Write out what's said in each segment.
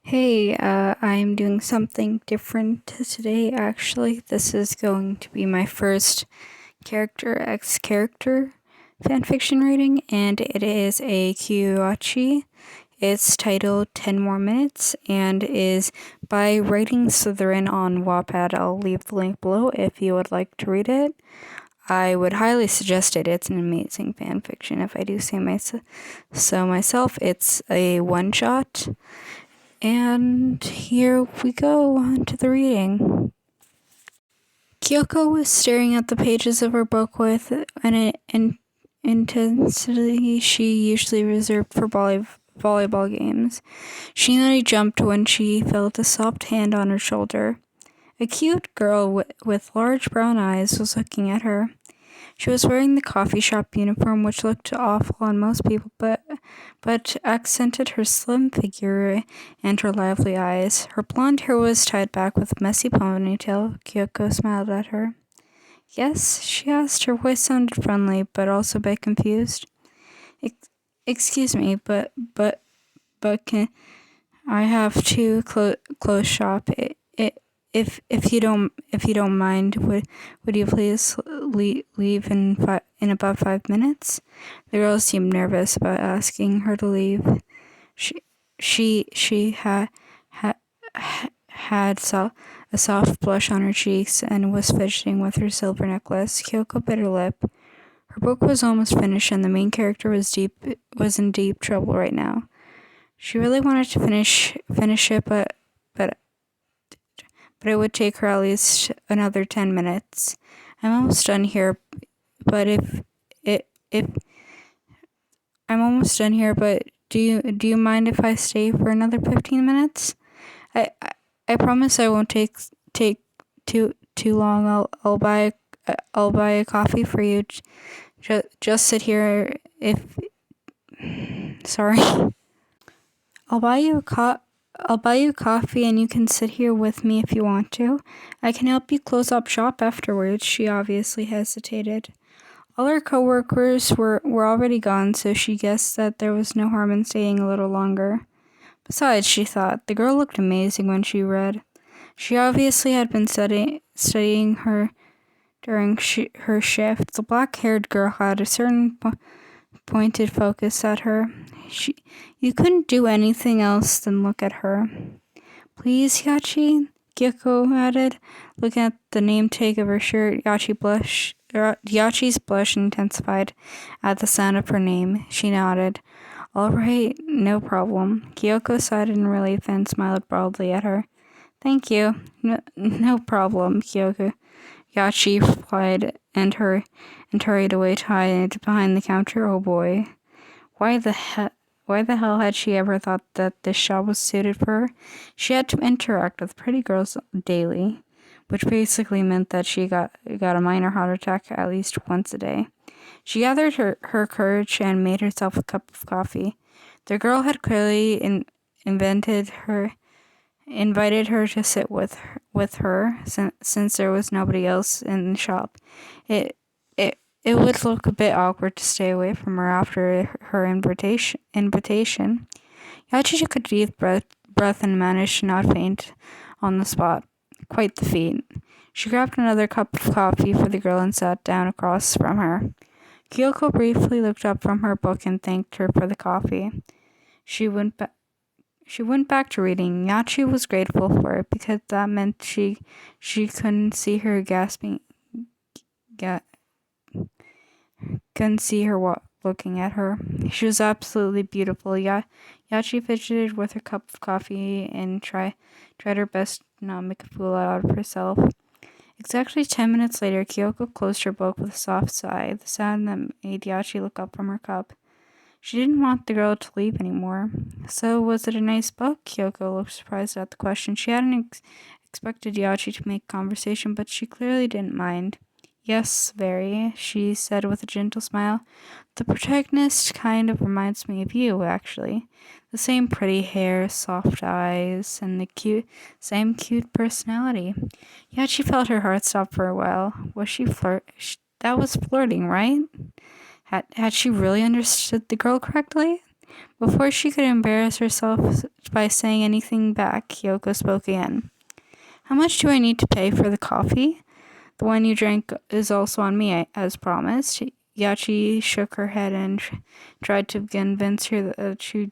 Hey, I'm doing something different today, actually. This is going to be my first character X character fanfiction reading, and it is a KiyoYachi. It's titled 10 More Minutes and is by Writing Slytherin on Wattpad. I'll leave the link below if you would like to read it. I would highly suggest it. It's an amazing fanfiction, if I do say so myself. It's a one-shot. And here we go on to the reading. Kyoko was staring at the pages of her book with an intensity she usually reserved for volleyball games. She nearly jumped when she felt a soft hand on her shoulder. A cute girl with large brown eyes was looking at her. She was wearing the coffee shop uniform, which looked awful on most people, but accented her slim figure and her lively eyes. Her blonde hair was tied back with a messy ponytail. Kyoko smiled at her. Yes, she asked. Her voice sounded friendly, but also a bit confused. Excuse me, but can I have to close shop? If you don't mind, would you please leave in about 5 minutes? The girl seemed nervous about asking her to leave. She had a soft blush on her cheeks and was fidgeting with her silver necklace. Kyoko bit her lip. Her book was almost finished, and the main character was in deep trouble right now. She really wanted to finish it, but it would take her at least another 10 minutes. I'm almost done here, but if I'm almost done here, but do you mind if I stay for another 15 minutes? I promise I won't take too long. I'll buy a coffee for you. Just sit here if sorry. I'll buy you coffee and you can sit here with me if you want to. I can help you close up shop afterwards. She obviously hesitated. All her coworkers were already gone, so she guessed that there was no harm in staying a little longer. Besides, she thought, the girl looked amazing when she read. She obviously had been studying her during her shift. The black-haired girl had a certain pointed focus at her. You couldn't do anything else than look at her. Please, Yachi, Kyoko added, looking at the name tag of her shirt. Yachi's blush intensified at the sound of her name. She nodded. All right, no problem. Kyoko sighed in relief and smiled broadly at her. Thank you. No problem, Kyoko. Yachi replied and hurried away to hide behind the counter. Oh boy. Why the hell had she ever thought that this shop was suited for her? She had to interact with pretty girls daily, which basically meant that she got a minor heart attack at least once a day. She gathered her courage and made herself a cup of coffee. The girl had clearly invited her to sit with her since there was nobody else in the shop. It would look a bit awkward to stay away from her after her invitation. Yachi took a deep breath and managed to not faint on the spot. Quite the feat. She grabbed another cup of coffee for the girl and sat down across from her. Kyoko briefly looked up from her book and thanked her for the coffee. She went back to reading. Yachi was grateful for it because that meant she couldn't see her couldn't see her looking at her. She was absolutely beautiful. Yachi fidgeted with her cup of coffee and tried her best to not make a fool out of herself. Exactly 10 minutes later, Kyoko closed her book with a soft sigh, the sound that made Yachi look up from her cup. She didn't want the girl to leave anymore. So, was it a nice book? Kyoko looked surprised at the question. She hadn't expected Yachi to make conversation, but she clearly didn't mind. Yes, very, she said with a gentle smile. The protagonist kind of reminds me of you, actually. The same pretty hair, soft eyes, and the same cute personality. Yet she felt her heart stop for a while. Was she that was flirting, right? Had she really understood the girl correctly? Before she could embarrass herself by saying anything back, Kyoko spoke again. How much do I need to pay for the coffee? The one you drank is also on me, as promised. Yachi shook her head and tried to convince her that she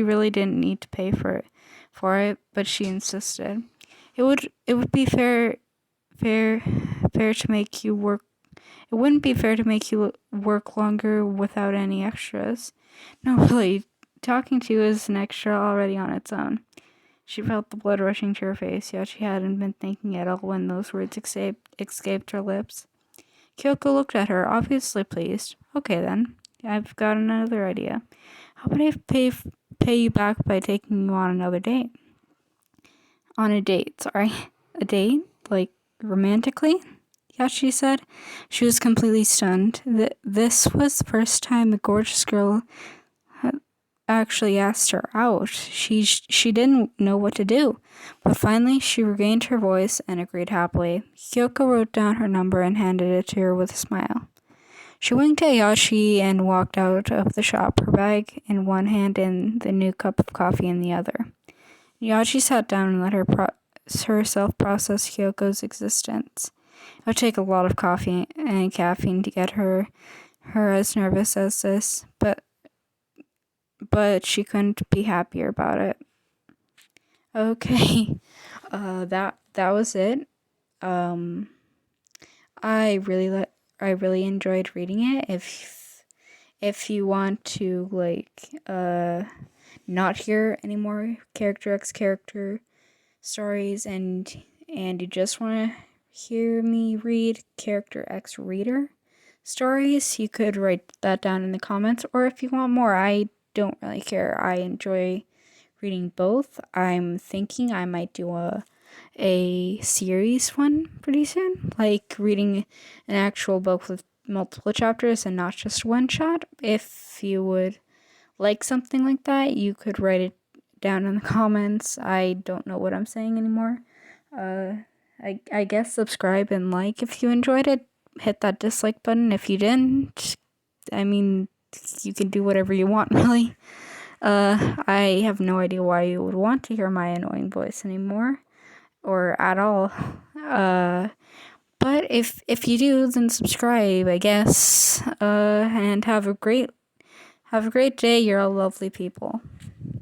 really didn't need to pay for it, but she insisted. It would be fair to make you work. It wouldn't be fair to make you work longer without any extras. No, really, talking to you is an extra already on its own. She felt the blood rushing to her face, yet she hadn't been thinking at all when those words escaped her lips. Kyoko looked at her, obviously pleased. Okay then, I've got another idea. How about I pay you back by taking you on another date? On a date, sorry. A date? Like, romantically? Yachi said. She was completely stunned. This was the first time the gorgeous girl actually asked her out. She didn't know what to do, but finally she regained her voice and agreed happily. Kyoko wrote down her number and handed it to her with a smile. She winked at Yachi and walked out of the shop, her bag in one hand and the new cup of coffee in the other. Yachi sat down and let herself process Kyoko's existence. It would take a lot of coffee and caffeine to get her as nervous as this, but she couldn't be happier about it. Okay, that was it. I really enjoyed reading it. If you want to not hear any more character X character stories and you just want to hear me read character X reader stories, you could write that down in the comments, or if you want more, I don't really care. I enjoy reading both. I'm thinking I might do a series one pretty soon, like reading an actual book with multiple chapters and not just one shot. If you would like something like that, you could write it down in the comments. I don't know what I'm saying anymore. I guess subscribe and like if you enjoyed it. Hit that dislike button if you didn't. I mean, you can do whatever you want, really. I have no idea why you would want to hear my annoying voice anymore, or at all. But if you do, then subscribe, I guess. And have a great day. You're all lovely people.